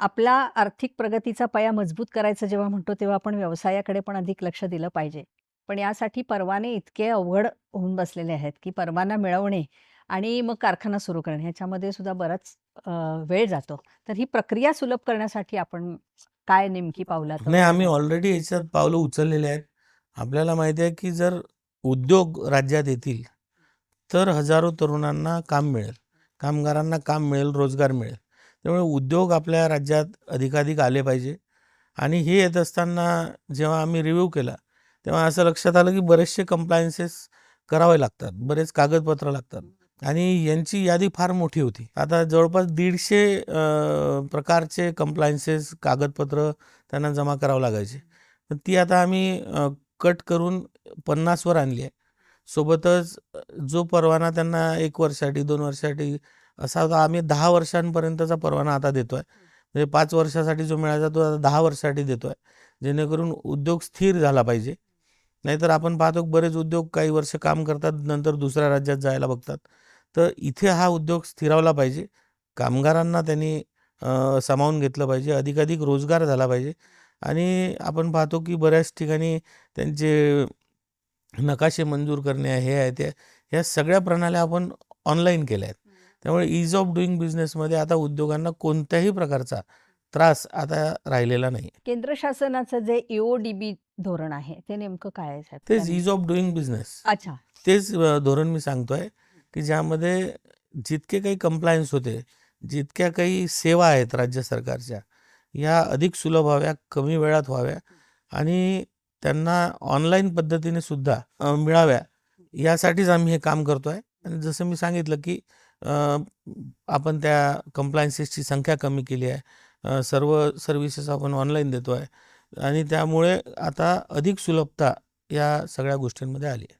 आपला आर्थिक प्रगतीचा पाया मजबूत करायचा जेव्हा म्हणतो, तेव्हा आपण व्यवसायाकडे पण अधिक लक्ष दिलं पाहिजे. पण यासाठी परवाने इतके अवघड होऊन बसलेले आहेत, की परवाना मिळवणे आणि मग कारखाना सुरू करणे ह्याच्यामध्ये सुद्धा बराच अ, वेळ जातो. तर ही प्रक्रिया सुलभ करण्यासाठी आपण काय नेमकी पावलं आता नाही, आम्ही उचलणार? ऑलरेडी याच्यात पावलं उचललेली आहेत. आपल्याला माहिती आहे, की जर उद्योग राज्यात येतील, तर हजारो तरुणांना काम मिळेल. कामगारांना काम मिळेल, रोजगार मिळेल. त्यामुळे उद्योग आपल्या राज्यात अधिकाधिक आले पाहिजे. आणि हे येत असताना जेव्हा आम्ही रिव्ह्यू केला, तेव्हा असं लक्षात आलं, की बरेचसे कंप्लायन्सेस करावे लागतात. बरेच कागदपत्र लागतात आणि यांची यादी फार मोठी होती. आता जवळपास 150 प्रकारचे कंप्लायन्सेस, कागदपत्र त्यांना जमा करावं लागायचे. तर ती आता आम्ही कट करून 50 वर आणली आहे. सोबतच जो परवाना त्यांना 1 वर्षासाठी, 2 वर्षासाठी असा होता, आम्ही 10 वर्षांपर्यंतचा परवाना आता देतोय. म्हणजे 5 वर्षासाठी जो मिळायचा तो आता 10 वर्षासाठी देतोय. जेणेकरून उद्योग स्थिर झाला पाहिजे. नाहीतर आपण पाहतो की बरेच उद्योग काही वर्ष काम करतात, नंतर दुसऱ्या राज्यात जायला बघतात. तर इथे हा उद्योग स्थिरावला पाहिजे. कामगारांना त्यांनी सामावून घेतलं पाहिजे. अधिकाधिक रोजगार झाला पाहिजे. आणि आपण पाहतो की बऱ्याच ठिकाणी त्यांचे नकाशे मंजूर करणे हे आहे ते, ह्या सगळ्या प्रणाल्या आपण ऑनलाईन केल्या आहेत. त्यामुळे ईज ऑफ डुईंग बिझनेसमध्ये आता उद्योगांना कोणत्याही प्रकारचा त्रास आता राहिलेला नाही. केंद्र शासनाचं जे ई-ओ-डी-बी धोरण आहे, ते नेमकं काय आहे साहेब? तेच ईज ऑफ डुईंग बिझनेस. अच्छा. तेच धोरण मी सांगतोय, की ज्यामध्ये जितके काही कंप्लायन्स होते, जितक्या काही सेवा आहेत राज्य सरकारच्या, या अधिक सुलभ व्हाव्या, कमी वेळात व्हाव्या आणि त्यांना ऑनलाईन पद्धतीने सुद्धा मिळाव्या, यासाठीच आम्ही हे काम करतोय. आणि जसं मी सांगितलं, की अ, आपण त्या कंप्लायन्सेसची संख्या कमी केली आहे. सर्व सर्व्हिसेस आपण ऑनलाईन देतोय आणि त्यामुळे आता अधिक सुलभता या सगळ्या गोष्टींमध्ये आली आहे.